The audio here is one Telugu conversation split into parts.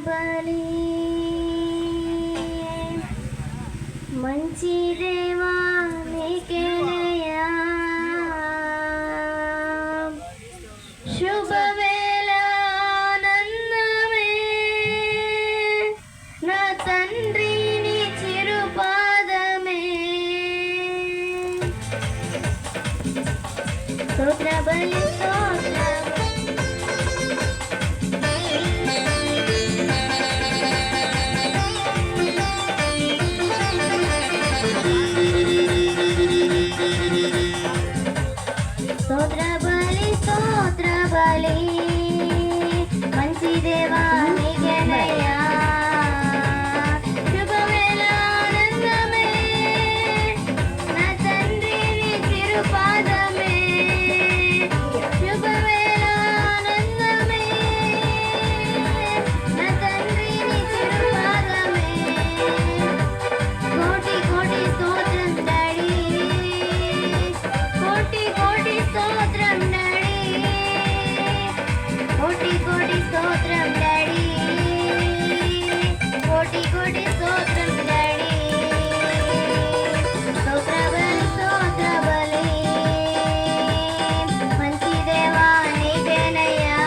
బలి మంచి దేవా నీకేనయ్యా శుభవేళ ఆనందమే నా తండ్రి నీ చిరుపాదమే స్తోత్ర బలి స్తోత్ర స్తోత్ర బలి మంచి దేవా నీకేనయ్యా శుభవేళ ఆనందమే నా తండ్రి నీ చిరుపాదమే శుభవేళ ఆనందమే నా తండ్రి నీ చిరుపాదమే కోటి కోటి స్తోత్రం డాడీ కోటి కోటి స్తోత్రం డాడీ కోటి కోటి స్తోత్రం డాడీ కోటి కోటి స్తోత్రం డాడీ స్తోత్ర బలి మంచి దేవా నీకేనయ్యా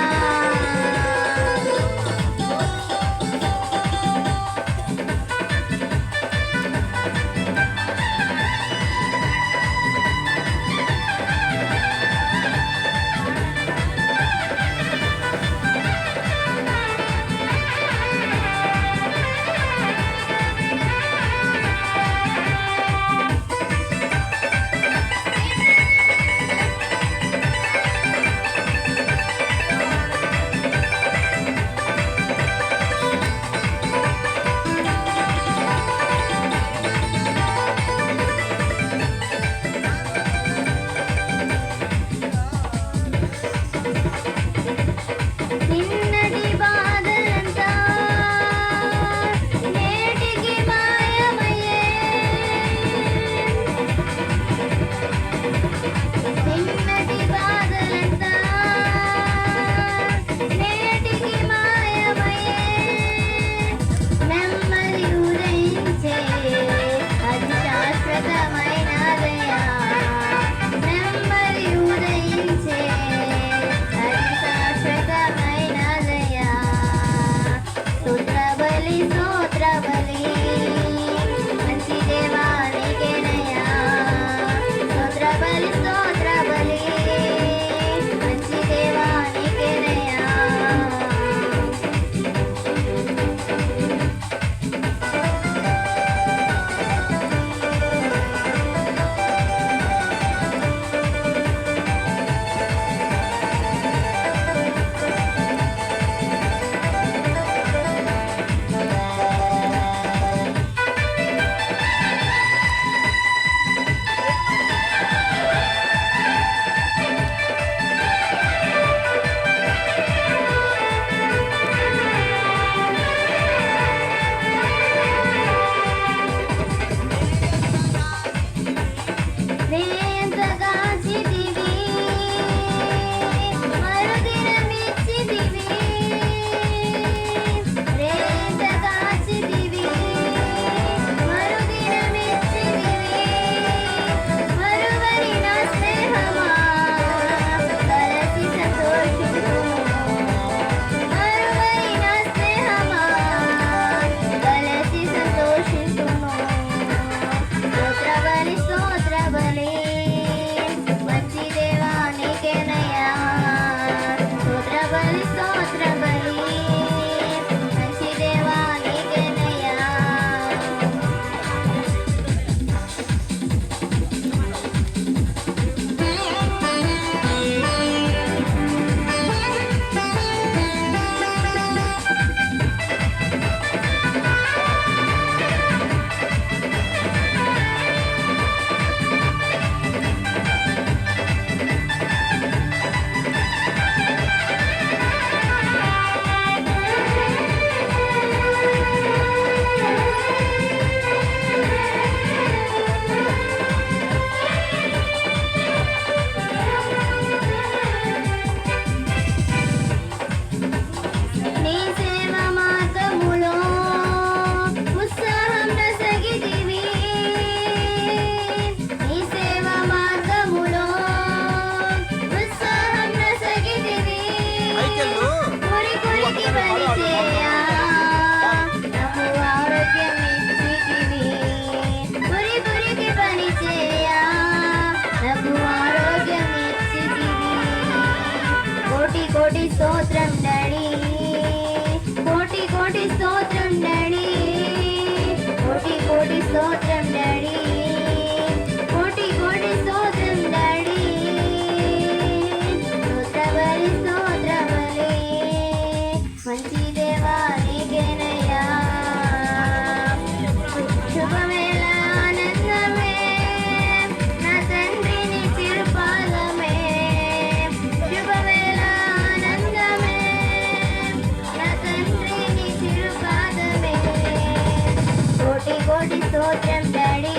స్తోత్రం డాడీ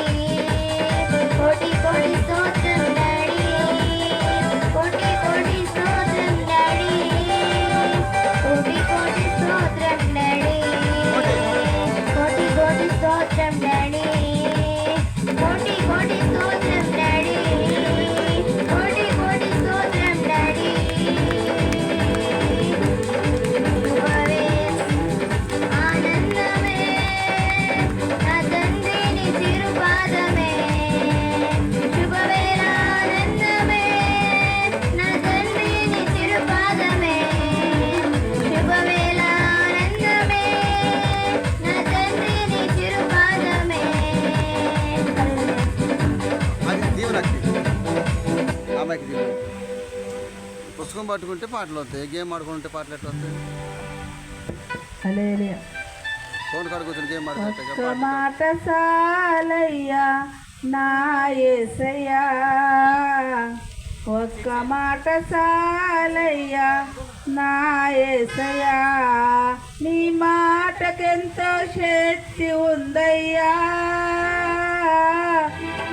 కోటి కోటి స్తోత్రం డాడీ కోటి కోటి స్తోత్రం డాడీ కోటి కోటి స్తోత్రం డాడీ కోటి కోటి స్తోత్రం డాడీ కోటి కోటి స్తోత్రం డాడీ కోటి కోటి స్తోత్రం డాడీ ఆనందమే నా తండ్రిని తిరుపాదమే శుభవేళ ఆనందమే నా తండ్రిని తిరుపాదమే శుభవేళ ఆనందమే నా తండ్రిని తిరుపాదమే అది దీవెనకి ఆమెకి దీవెన. పుస్తకం పట్టుకుంటే పాటలు వస్తాయి, గేమ్ ఆడుకుంటే పాటలు ఎట్లా వస్తాయి? హల్లెలూయా. ఫోన్ కాడ కూర్చొని గేమ్ ఒక్క ఆడుకుంటే మాట సాలయ్యా నా యేసయ్యా, ఒక్క మాట సాలయ్యా నా యేసయ్యా, నీ మాటకెంతో శక్తి ఉందయ్యా,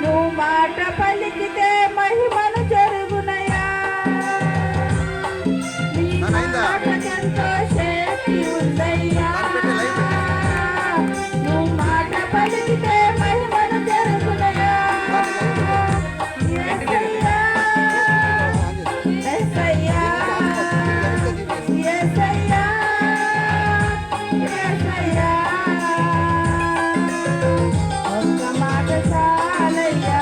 నువ్వు మాట పలికితే మహిమను జరుగునయ్యా, నీ మాటకెంతో శక్తి ఉందయ్యా, నువ్వు మాట పలికితే మహిమను జరుగునయ్యా. యేసయ్యా, యేసయ్యా, యేసయ్యా, యేసయ్యా, ఒక్క మాట చాలయ్యా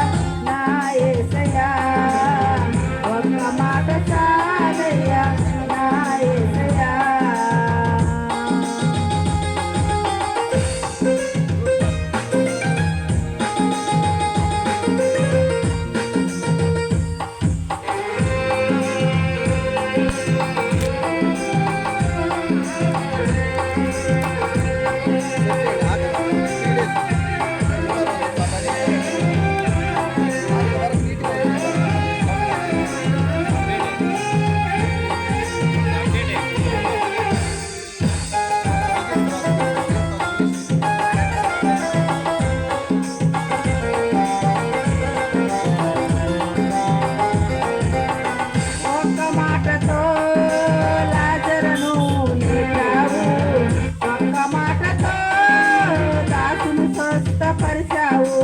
నా యేసయ్యా, ఒక్క మాట చాలయ్యా నా యేసయ్యా. ఒక్క మాటతో లాజరును లేపావు, ఒక్క మాటతో దాసును స్వస్థపరిచావు,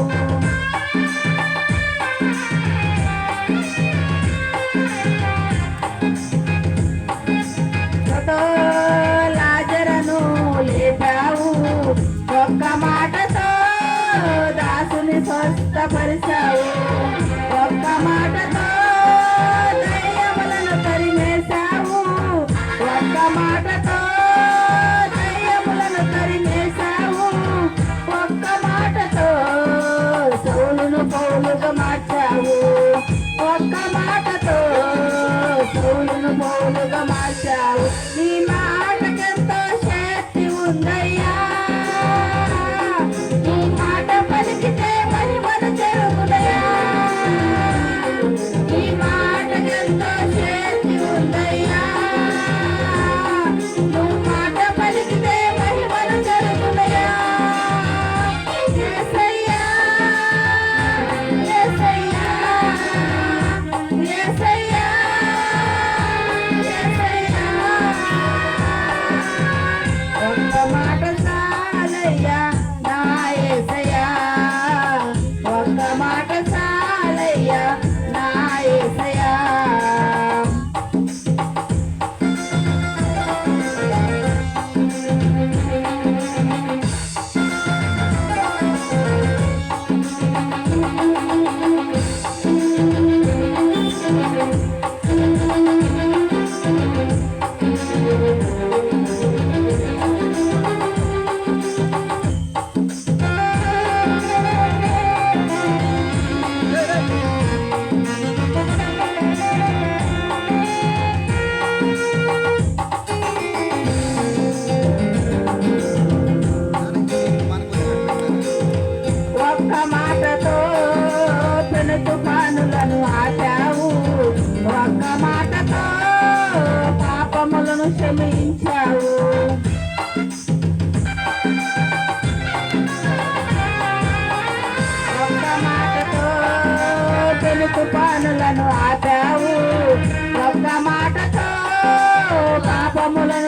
ఒక్కతో లాజరును లేపావు, ఒక్క మాటతో దాసుని స్వస్థపరిచావు, ఒక్క మాటతో దయ్యములను తరిమేశావు, ఒక్క మాటతో దయ్యములను తరిమేశావు, ఒక్క మాటతో సౌలును పౌలుగా మార్చావు, ఒక్క మాటతో సౌలును పౌలుగా మార్చావు, నీ మాటకెంతో శక్తి ఉందయ్యా, నీ మాట పలికితే మహిమను జరుగునయ్యా, నీ మాటకెంతో శక్తి ఉందయ్యా, నువ్వు మాట పలికితే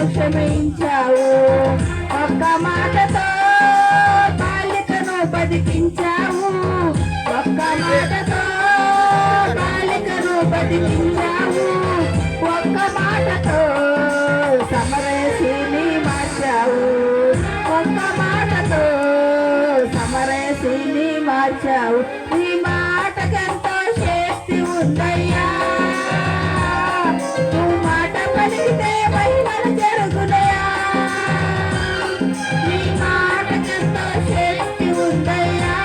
క్షమించావు ఒక్క మాటతో బాలికను బతికించావు ఒక్క మాటతో బాలికను బతికించావు ఒక్క మాటతో సమరసిని మార్చావు ఒక్క మాటతో సమరసిని మార్చావు నీ మాటకెంతో శక్తి ఉందయ్యా నువ్వు మాట పలికితే మహిమలు జరుగునయా నీ మాటకెంతో శక్తి ఉందయ్యా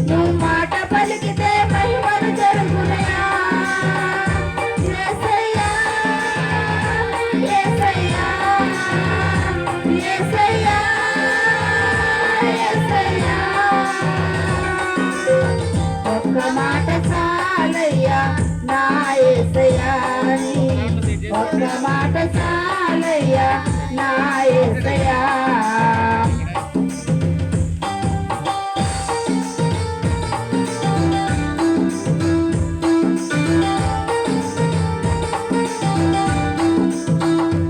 నువ్వు మాట పలికితే మహిమలు జరుగునయా యేసయ్యా యేసయ్యా యేసయ్యా యేసయ్యా ఒక్క మాట చాలయ్యా నా యేసయ్యా ఒక్క మాట చాలయ్యా నా యేసయ్యా